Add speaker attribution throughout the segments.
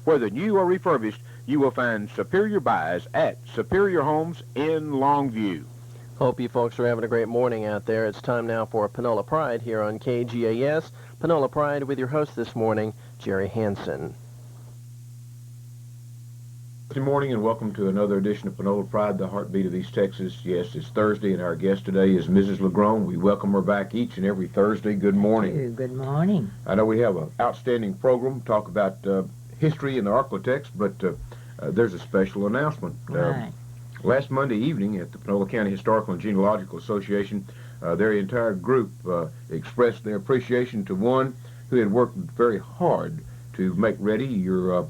Speaker 1: Whether new or refurbished, you will find superior buys at Superior Homes in Longview.
Speaker 2: Hope you folks are having a great morning out there. It's time now for Panola Pride here on KGAS. Panola Pride with your host this morning, Jerry Hansen.
Speaker 1: Good morning and welcome to another edition of Panola Pride, the heartbeat of East Texas. Yes, it's Thursday and our guest today is Mrs. LaGrone. We welcome her back each and every Thursday. Good morning.
Speaker 3: Thank you. Good morning.
Speaker 1: I know we have an outstanding program, talk about history and the architects, but there's a special announcement.
Speaker 3: Right.
Speaker 1: Last Monday evening at the Panola County Historical and Genealogical Association, their entire group expressed their appreciation to one who had worked very hard to make ready your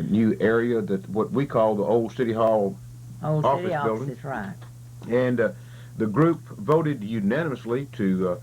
Speaker 1: new area, that what we call the Old City Hall office building.
Speaker 3: That's right.
Speaker 1: And the group voted unanimously to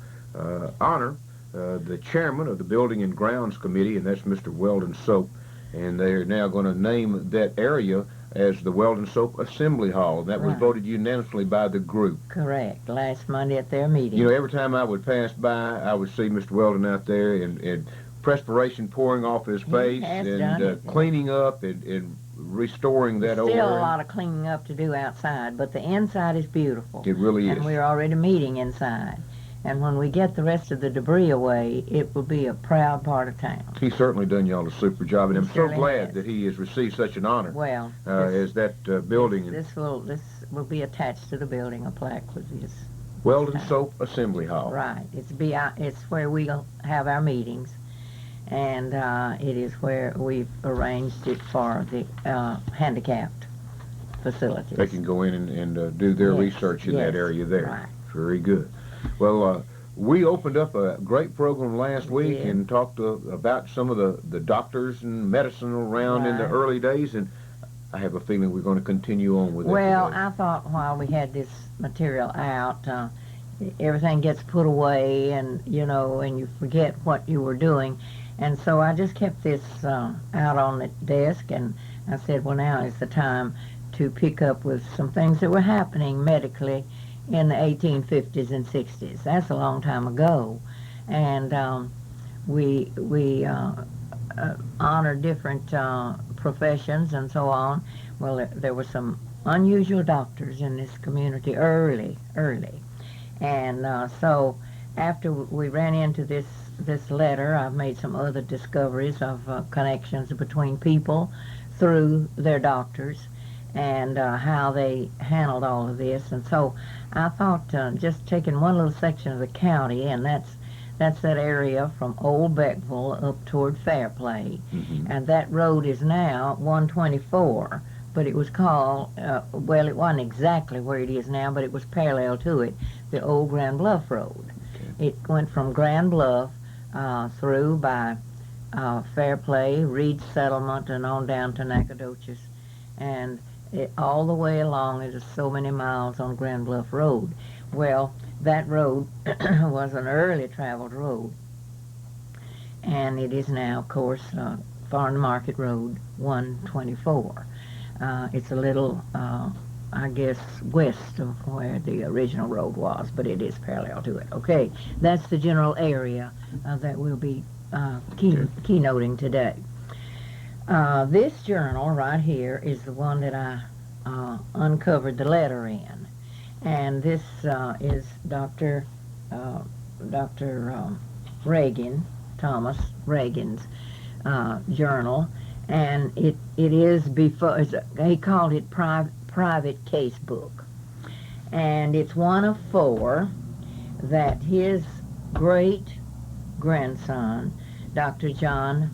Speaker 1: honor the chairman of the Building and Grounds Committee, and that's Mr. Weldon Soap. And they're now going to name that area as the Weldon Soap Assembly Hall. That was voted unanimously by the group.
Speaker 3: Correct. Last Monday at their meeting.
Speaker 1: You know, every time I would pass by, I would see Mr. Weldon out there and perspiration pouring off his face and cleaning up and restoring that old area.
Speaker 3: Still a lot of cleaning up to do outside, but the inside is beautiful.
Speaker 1: It really is.
Speaker 3: And we're already meeting inside. And when we get the rest of the debris away, it will be a proud part of town.
Speaker 1: He's certainly done y'all a super job, and I'm so glad
Speaker 3: has.
Speaker 1: that he has received such an honor.
Speaker 3: Well,
Speaker 1: as that building.
Speaker 3: This will be attached to the building, a plaque with his.
Speaker 1: Weldon Soap Assembly Hall.
Speaker 3: Right. It's where we'll have our meetings, and it is where we've arranged it for the handicapped facilities.
Speaker 1: They can go in and do their research in that area there.
Speaker 3: Right.
Speaker 1: Very good. Well, we opened up a great program last week and talked about some of the doctors and medicine around in the early days, and I have a feeling we're going to continue on with that.
Speaker 3: Well,
Speaker 1: today.
Speaker 3: I thought while we had this material out, everything gets put away, and and you forget what you were doing, and so I just kept this out on the desk, and I said, well, now is the time to pick up with some things that were happening medically in the 1850s and 60s. That's a long time ago, and we honor different professions and so on. Well, there were some unusual doctors in this community early, and so after we ran into this letter, I've made some other discoveries of connections between people through their doctors, and how they handled all of this. And so I thought just taking one little section of the county, and that's that area from Old Beckville up toward Fairplay.
Speaker 1: Mm-hmm.
Speaker 3: And that road is now 124, but it was called, well, it wasn't exactly where it is now, but it was parallel to it, the old Grand Bluff Road. Okay. It went from Grand Bluff through by Fairplay, Reed Settlement, and on down to Nacogdoches. And all the way along, it is so many miles on Grand Bluff Road. Well, that road was an early traveled road, and it is now, of course, Farm Market Road 124. It's a little, I guess, west of where the original road was, but it is parallel to it. Okay, that's the general area that we'll be keynoting today. This journal right here is the one that I uncovered the letter in, and this is Dr. Reagan, Thomas Reagan's journal, and it is before, he called it private case book, and it's one of 4 that his great grandson, Dr. John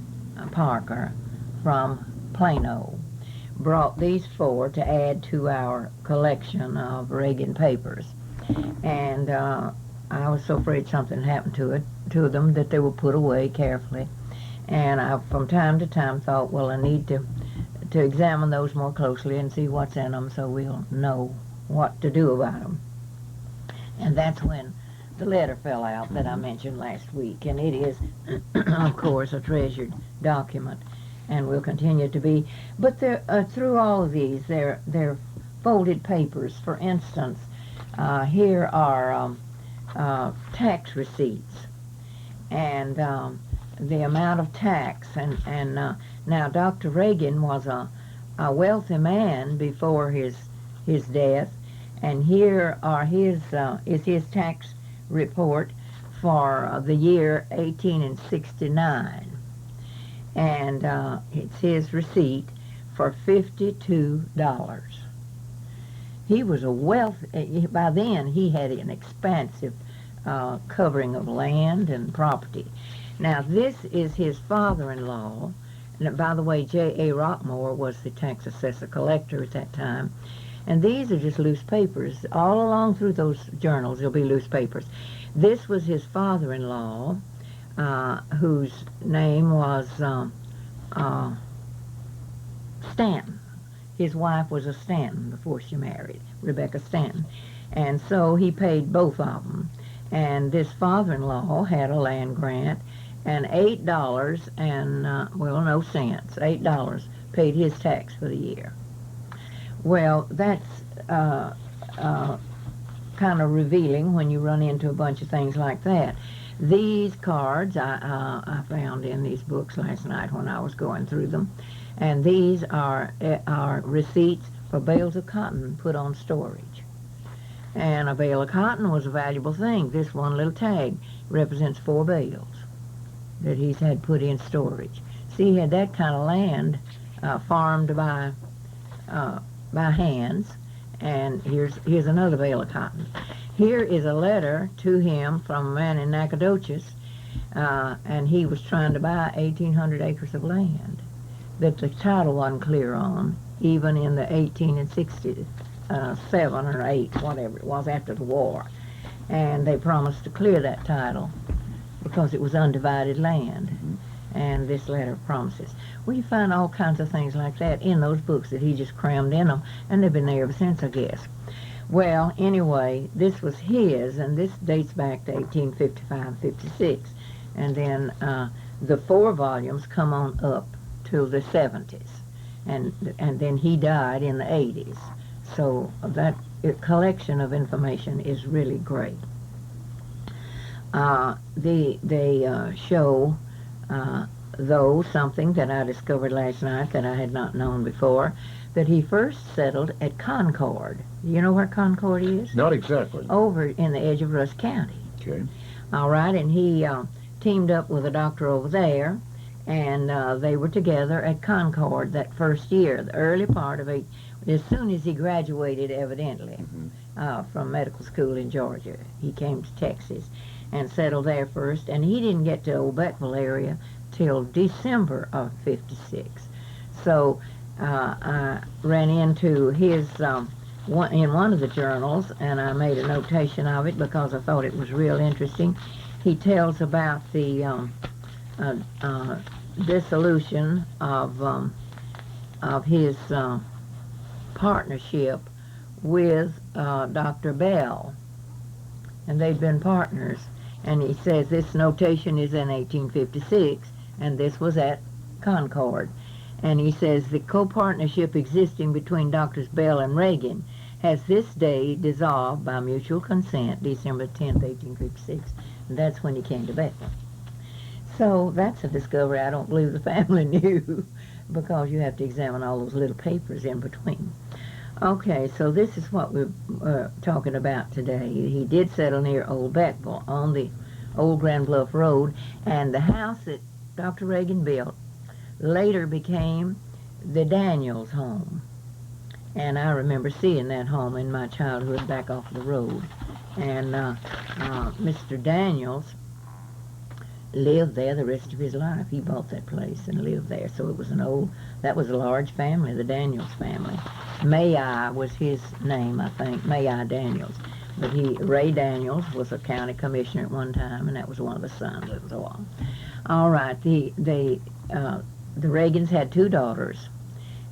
Speaker 3: Parker from Plano, brought these 4 to add to our collection of Reagan papers. And I was so afraid something happened to them that they were put away carefully. And I, from time to time, thought, well, I need to examine those more closely and see what's in them so we'll know what to do about them. And that's when the letter fell out that I mentioned last week. And it is, of course, a treasured document, and will continue to be. But there, through all of these, they're folded papers. For instance, here are tax receipts, and the amount of tax, and Now, Dr. Reagan was a wealthy man before his death, and here are is his tax report for the year 1869, and it's his receipt for $52. He was a by then he had an expansive covering of land and property. Now, this is his father-in-law, and by the way, J.A. Rockmore was the tax assessor collector at that time. And these are just loose papers. All along through those journals, there'll be loose papers. This was his father-in-law, whose name was Stanton. His wife was a Stanton before she married, Rebecca Stanton. And so he paid both of them. And this father-in-law had a land grant, and $8 and, no cents, $8 paid his tax for the year. Well, that's kind of revealing when you run into a bunch of things like that. These cards I found in these books last night when I was going through them, and these are receipts for bales of cotton put on storage. And a bale of cotton was a valuable thing. This one little tag represents 4 bales that he's had put in storage. See, he had that kind of land farmed by hands. And here's another bale of cotton. Here is a letter to him from a man in Nacogdoches, and he was trying to buy 1,800 acres of land that the title wasn't clear on, even in the 1867 or 8, whatever it was, after the war. And they promised to clear that title because it was undivided land. And this letter promises. Well, you find all kinds of things like that in those books that he just crammed in them, and they've been there ever since, I guess. Well, anyway, this was his, and this dates back to 1855-56. And then the 4 volumes come on up to the 70s. And then he died in the 80s. So that collection of information is really great. They show, though, something that I discovered last night that I had not known before, that he first settled at Concord. You know where Concord is?
Speaker 1: Not exactly.
Speaker 3: Over in the edge of Rusk County.
Speaker 1: Okay.
Speaker 3: All right, and he teamed up with a doctor over there, and they were together at Concord that first year, the early part of it, as soon as he graduated, evidently, from medical school in Georgia. He came to Texas and settled there first, and he didn't get to Old Beckville area till December of '56. So I ran into his in one of the journals, and I made a notation of it because I thought it was real interesting. He tells about the dissolution of his partnership with Dr. Bell, and they'd been partners. And he says this notation is in 1856, and this was at Concord. And he says the co-partnership existing between Drs. Bell and Reagan has this day dissolved by mutual consent, December 10th, 1856. And that's when he came to Beckville. So that's a discovery I don't believe the family knew, because you have to examine all those little papers in between. Okay, so this is what we're talking about today. He did settle near Old Beckville on the old Grand Bluff Road, and the house that Dr. Reagan built later became the Daniels home. And I remember seeing that home in my childhood back off the road. And Mr. Daniels lived there the rest of his life. He bought that place and lived there. So it was that was a large family, the Daniels family. May was his name, I think, May Daniels. But Ray Daniels was a county commissioner at one time, and that was one of the sons and so on. All right, the Reagans had 2 daughters,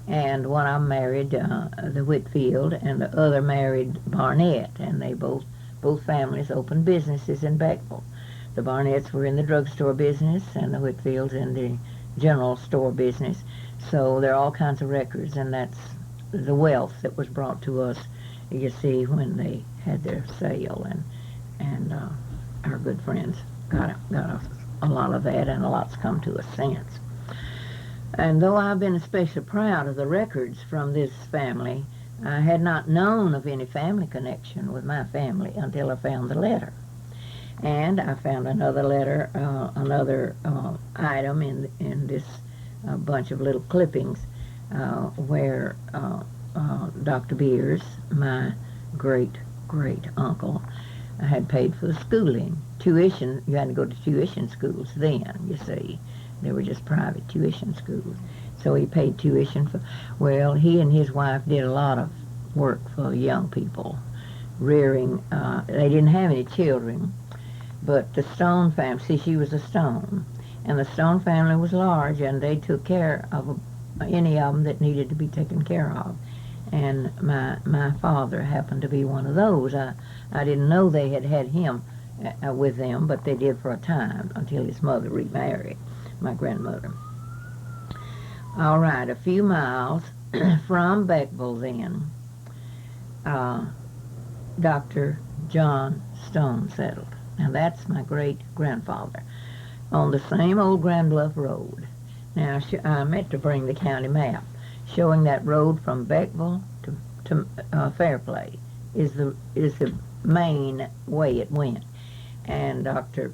Speaker 3: and one of them married the Whitfield, and the other married Barnett, and they both families opened businesses in Beckville. The Barnetts were in the drugstore business, and the Whitfields in the general store business. So there are all kinds of records, and that's the wealth that was brought to us, you see, when they had their sale, and our good friends got us a lot of that, and a lot's come to us since. And though I've been especially proud of the records from this family, I had not known of any family connection with my family until I found the letter. And I found another letter, another item in this bunch of little clippings where Dr. Beers, my great uncle, had paid for the schooling. Tuition, you had to go to tuition schools then, you see. They were just private tuition schools. So he paid tuition for, well, he and his wife did a lot of work for young people, rearing, they didn't have any children, but the Stone family, see, she was a Stone, and the Stone family was large, and they took care of any of them that needed to be taken care of. And my father happened to be one of those. I didn't know they had him with them, but they did for a time until his mother remarried, my grandmother. All right, a few miles from Beckville then, Dr. John Stone settled. Now that's my great-grandfather on the same old Grand Bluff Road. Now I meant to bring the county map showing that road from Beckville to Fairplay is the main way it went. And Dr.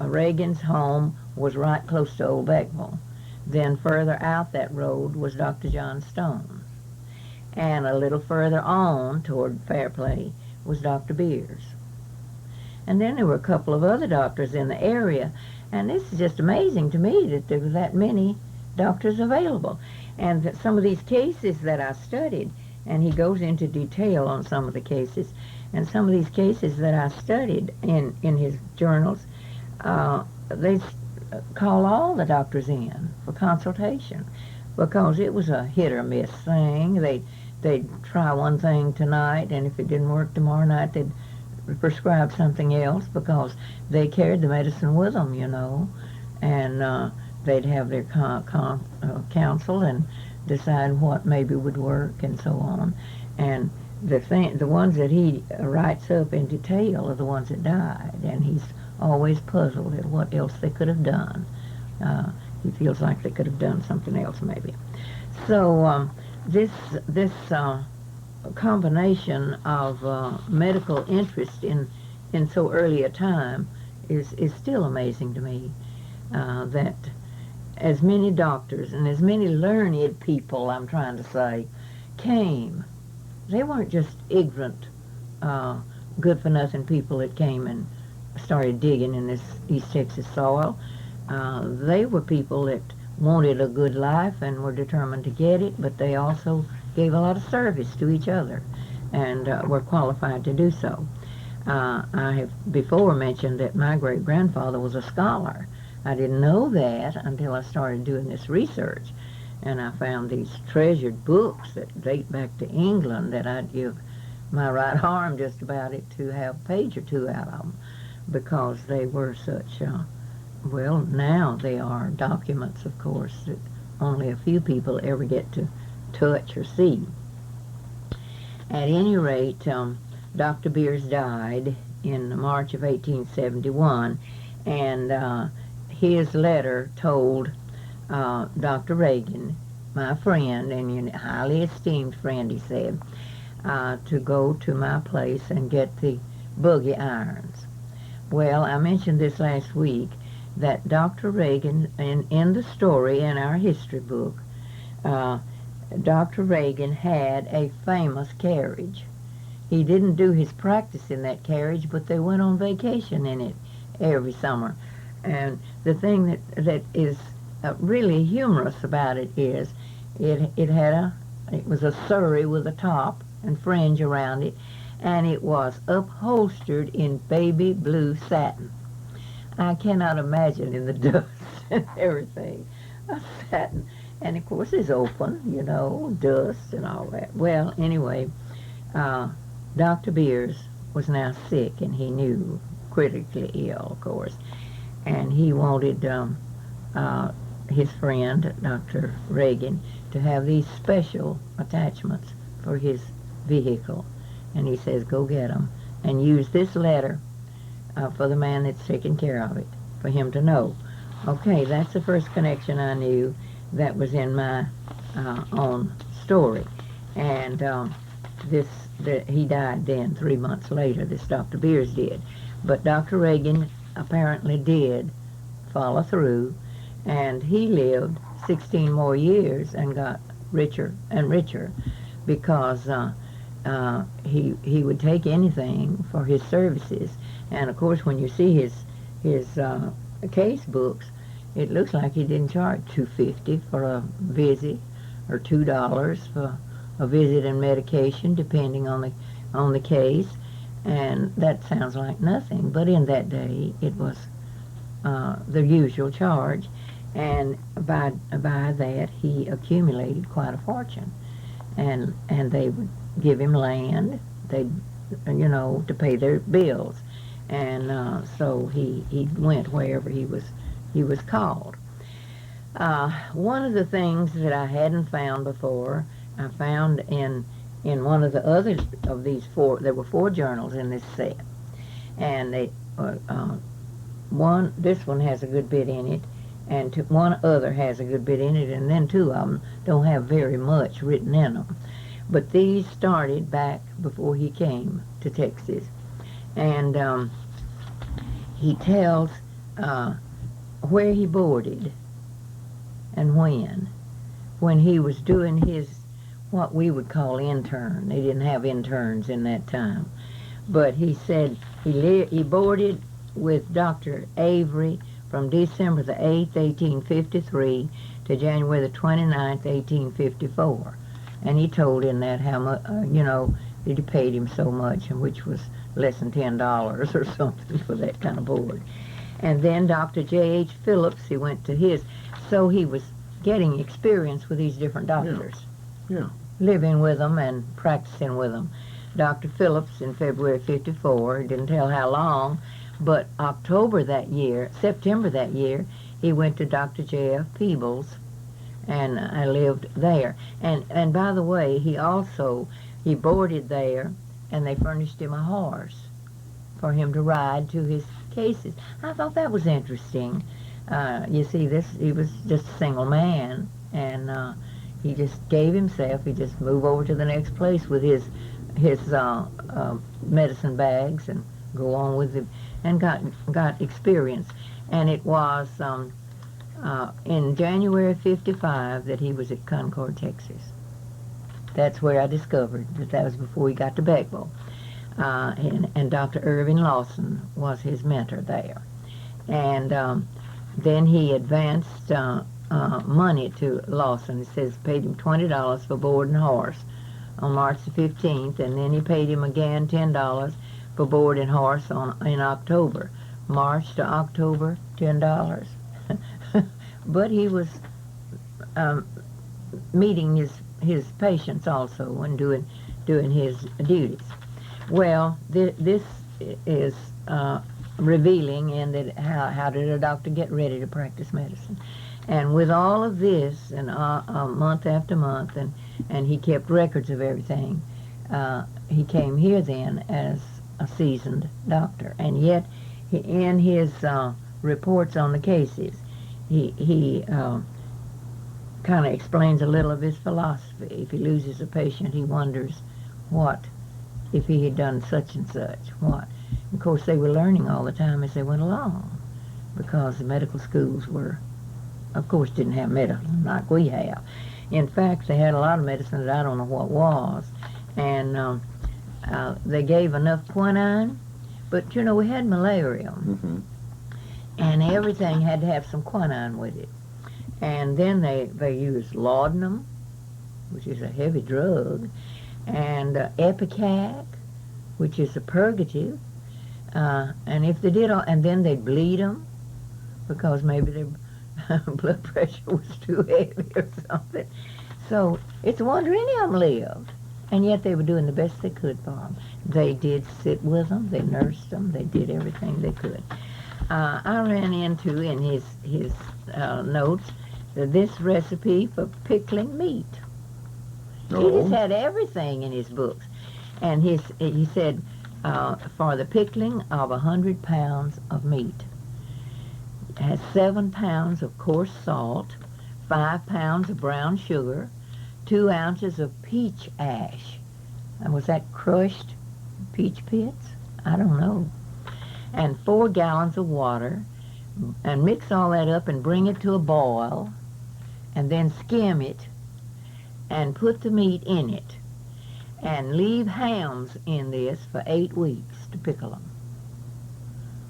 Speaker 3: Reagan's home was right close to Old Beckville. Then further out that road was Dr. John Stone. And a little further on toward Fairplay was Dr. Beers. And then there were a couple of other doctors in the area. And this is just amazing to me that there were that many doctors available. And that some of these cases that I studied, and he goes into detail on some of the cases, and some of these cases that I studied in his journals, they call all the doctors in for consultation because it was a hit or miss thing. They'd try one thing tonight, and if it didn't work tomorrow night, they'd prescribe something else because they carried the medicine with them, you know, and they'd have their counsel and decide what maybe would work and so on. And the ones that he writes up in detail are the ones that died, and he's always puzzled at what else they could have done. He feels like they could have done something else maybe. So this combination of medical interest in so early a time is still amazing to me, that as many doctors and as many learned people, I'm trying to say, came. They weren't just ignorant, good-for-nothing people that came and started digging in this East Texas soil. They were people that wanted a good life and were determined to get it, but they also gave a lot of service to each other and were qualified to do so. I have before mentioned that my great-grandfather was a scholar. I didn't know that until I started doing this research, and I found these treasured books that date back to England that I'd give my right arm just about it to have a page or two out of them, because they were such, well, now they are documents, of course, that only a few people ever get to touch or see. At any rate, Dr. Beers died in March of 1871, and his letter told Dr. Reagan, my friend, and a highly esteemed friend, he said, to go to my place and get the boogie irons. Well, I mentioned this last week, that Dr. Reagan, in the story in our history book, Dr. Reagan had a famous carriage. He didn't do his practice in that carriage, but they went on vacation in it every summer. And the thing that is really humorous about it is it was a surrey with a top and fringe around it, and it was upholstered in baby blue satin. I cannot imagine in the dust and everything, a satin. And of course it's open, you know, dust and all that. Well, anyway, Dr. Beers was now sick, and he knew, critically ill, of course. And he wanted his friend, Dr. Reagan, to have these special attachments for his vehicle. And he says, go get them and use this letter for the man that's taking care of it, for him to know. Okay, that's the first connection I knew. that was in my own story. And he died then 3 months later, this Dr. Beers did. But Dr. Reagan apparently did follow through, and he lived 16 more years and got richer and richer because he would take anything for his services. And of course, when you see his case books, it looks like he didn't charge $2.50 for a visit or $2 for a visit and medication, depending on the case. And that sounds like nothing, but in that day it was the usual charge, and by that he accumulated quite a fortune. And they would give him land, to pay their bills, and so he went wherever he was called. One of the things that I hadn't found before, I found in one of the others of these four. There were 4 journals in this set, and this one has a good bit in it, and one other has a good bit in it, and then 2 of them don't have very much written in them. But these started back before he came to Texas, and he tells where he boarded and when he was doing his what we would call intern. They didn't have interns in that time, but he said he boarded with Dr. Avery from December the 8th, 1853 to January the 29th, 1854. And he told in that how much, that he paid him so much, and which was less than $10 or something for that kind of board. And then Dr. J.H. Phillips, he went to his. So he was getting experience with these different doctors.
Speaker 1: Yeah.
Speaker 3: Living with them and practicing with them. Dr. Phillips in February 54, didn't tell how long, but September that year, he went to Dr. J.F. Peebles, and I lived there. And by the way, he boarded there, and they furnished him a horse for him to ride to his cases. I thought that was interesting. You see, he was just a single man, and he just gave himself. He just moved over to the next place with his medicine bags and go on with it, and got experience. And it was in January of 55 that he was at Concord, Texas. That's where I discovered that was before he got to Beckville. And Dr. Irving Lawson was his mentor there. And then he advanced money to Lawson. It says paid him $20 for board and horse on March the 15th, and then he paid him again $10 for board and horse in October. March to October, $10. But he was meeting his patients also and doing his duties. Well, this is revealing in that how did a doctor get ready to practice medicine. And with all of this, and month after month, and he kept records of everything, he came here then as a seasoned doctor. And yet, in his reports on the cases, he kind of explains a little of his philosophy. If he loses a patient, he wonders what if he had done such and such, what. Of course, they were learning all the time as they went along, because the medical schools of course, didn't have medicine like we have. In fact, they had a lot of medicine that I don't know what was, and they gave enough quinine, but we had malaria, and everything had to have some quinine with it. And then they used laudanum, which is a heavy drug, and Epicac, which is a purgative, and if they did and then they'd bleed them because maybe their blood pressure was too heavy or something. So it's a wonder any of them lived, and yet they were doing the best they could for them. They did sit with them, they nursed them, they did everything they could. I ran into in his notes this recipe for pickling meat. He just had everything in his books. And he said, for the pickling of 100 pounds of meat, it has 7 pounds of coarse salt, 5 pounds of brown sugar, 2 ounces of peach ash. And was that crushed peach pits? I don't know. And 4 gallons of water, and mix all that up and bring it to a boil, and then skim it and put the meat in it, and leave hams in this for 8 weeks to pickle them.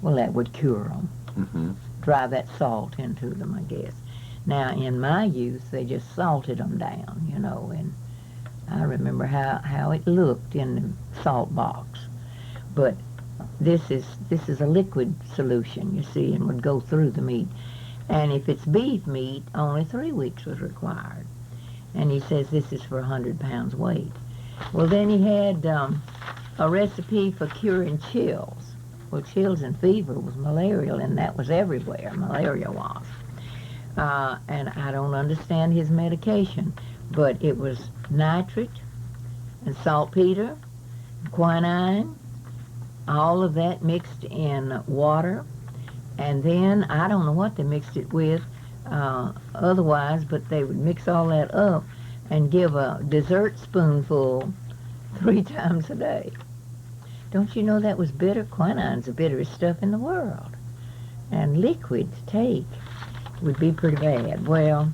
Speaker 3: Well, that would cure them.
Speaker 1: Mm-hmm.
Speaker 3: Dry that salt into them, I guess. Now, in my youth, they just salted them down, you know, and I remember how it looked in the salt box. But this is a liquid solution, you see, and would go through the meat. And if it's beef meat, only 3 weeks was required. And he says this is for 100 pounds weight. Well, then he had a recipe for curing chills. Well, chills and fever was malarial, and that was everywhere, malaria was. And I don't understand his medication, but it was nitrate and saltpeter, quinine, all of that mixed in water. And then, I don't know what they mixed it with otherwise, but they would mix all that up and give a dessert spoonful 3 times a day. Don't you know that was bitter? Quinine's the bitterest stuff in the world. And liquid to take would be pretty bad. Well,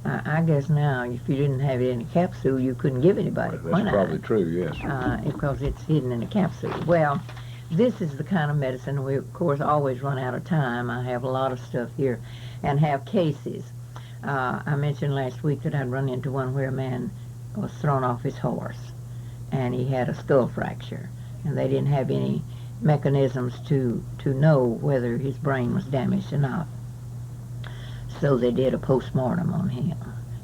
Speaker 3: I guess now, if you didn't have it in a capsule, you couldn't give anybody quinine.
Speaker 1: That's probably true, yes.
Speaker 3: Because it's hidden in a capsule. Well, this is the kind of medicine we, of course, always run out of time. I have a lot of stuff here and have cases. I mentioned last week that I'd run into one where a man was thrown off his horse, and he had a skull fracture, and they didn't have any mechanisms to know whether his brain was damaged or not. So they did a postmortem on him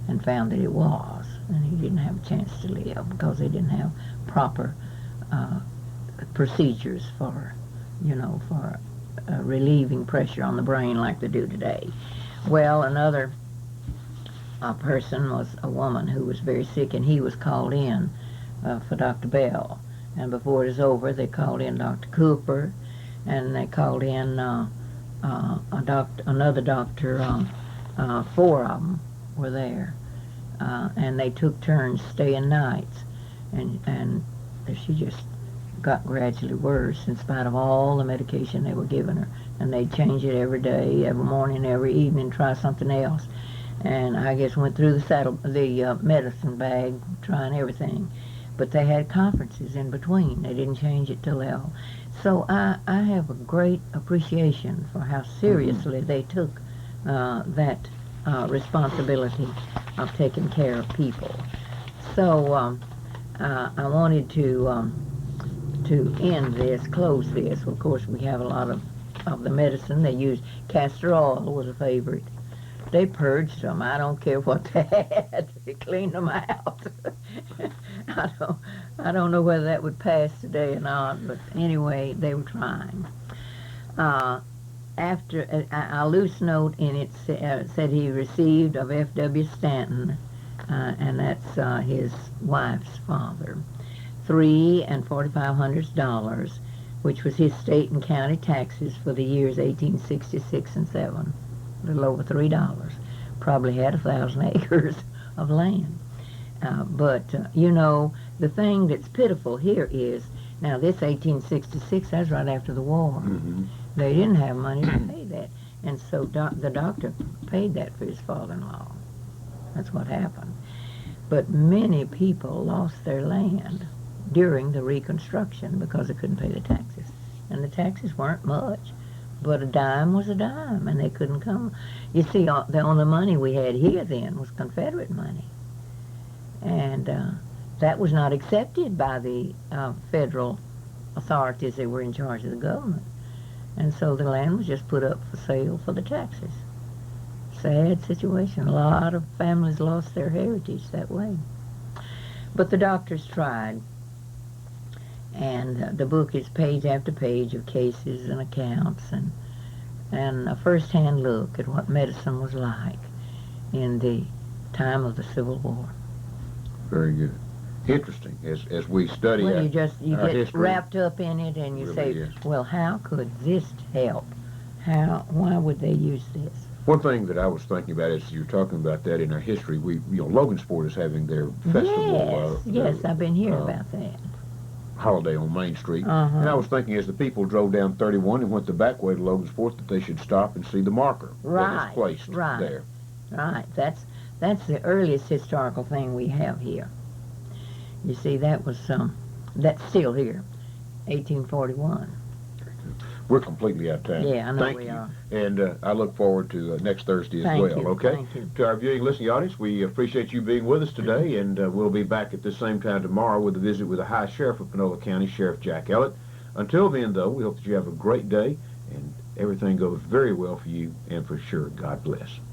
Speaker 3: and found that it was, and he didn't have a chance to live because they didn't have proper procedures for, for relieving pressure on the brain like they do today. Well, another person was a woman who was very sick, and he was called in for Dr. Bell. And before it was over, they called in Dr. Cooper, and they called in another doctor. 4 of them were there, and they took turns staying nights, and she just got gradually worse in spite of all the medication they were giving her. And they'd change it every day, every morning, every evening, try something else. And I guess went through the medicine bag, trying everything. But they had conferences in between. They didn't change it till hell. So I have a great appreciation for how seriously they took that responsibility of taking care of people. So I wanted to end this, close this. Of course, we have a lot of the medicine. They used castor oil was a favorite. They purged them. I don't care what they had. They cleaned them out. I don't know whether that would pass today or not, but anyway, they were trying. After a loose note in it said he received of F.W. Stanton, and that's his wife's father, $3,000 and $4,500, which was his state and county taxes for the years 1866 and 7. A little over $3. Probably had 1,000 acres of land. But the thing that's pitiful here is, now this 1866, that's right after the war.
Speaker 1: Mm-hmm.
Speaker 3: They didn't have money to pay that. And so the doctor paid that for his father-in-law. That's what happened. But many people lost their land during the Reconstruction because they couldn't pay the taxes. And the taxes weren't much. But a dime was a dime, and they couldn't come. You see, the only money we had here then was Confederate money. And that was not accepted by the federal authorities that were in charge of the government. And so the land was just put up for sale for the taxes. Sad situation. A lot of families lost their heritage that way. But the doctors tried. And the book is page after page of cases and accounts and a first-hand look at what medicine was like in the time of the Civil War.
Speaker 1: Very good. Interesting. As we study
Speaker 3: Well,
Speaker 1: our
Speaker 3: you get
Speaker 1: history,
Speaker 3: wrapped up in it, and you
Speaker 1: Really
Speaker 3: say,
Speaker 1: is.
Speaker 3: well, how could this help? Why would they use this?
Speaker 1: One thing that I was thinking about as you're talking about that in our history, Logansport is having their festival.
Speaker 3: Yes, I've been hearing
Speaker 1: uh,
Speaker 3: about that.
Speaker 1: holiday on Main Street. And I was thinking as the people drove down 31 and went the back way to Logansport that they should stop and see the marker that is placed there.
Speaker 3: Right. That's the earliest historical thing we have here. You see, that's still here, 1841.
Speaker 1: We're completely out of time.
Speaker 3: Yeah, I know
Speaker 1: Thank
Speaker 3: we
Speaker 1: you.
Speaker 3: are.
Speaker 1: And I look forward to next Thursday as
Speaker 3: Thank
Speaker 1: well,
Speaker 3: you,
Speaker 1: okay?
Speaker 3: thank you.
Speaker 1: To our viewing listening audience, we appreciate you being with us today, and we'll be back at the same time tomorrow with a visit with the High Sheriff of Panola County, Sheriff Jack Ellett. Until then, though, we hope that you have a great day and everything goes very well for you, and for sure, God bless.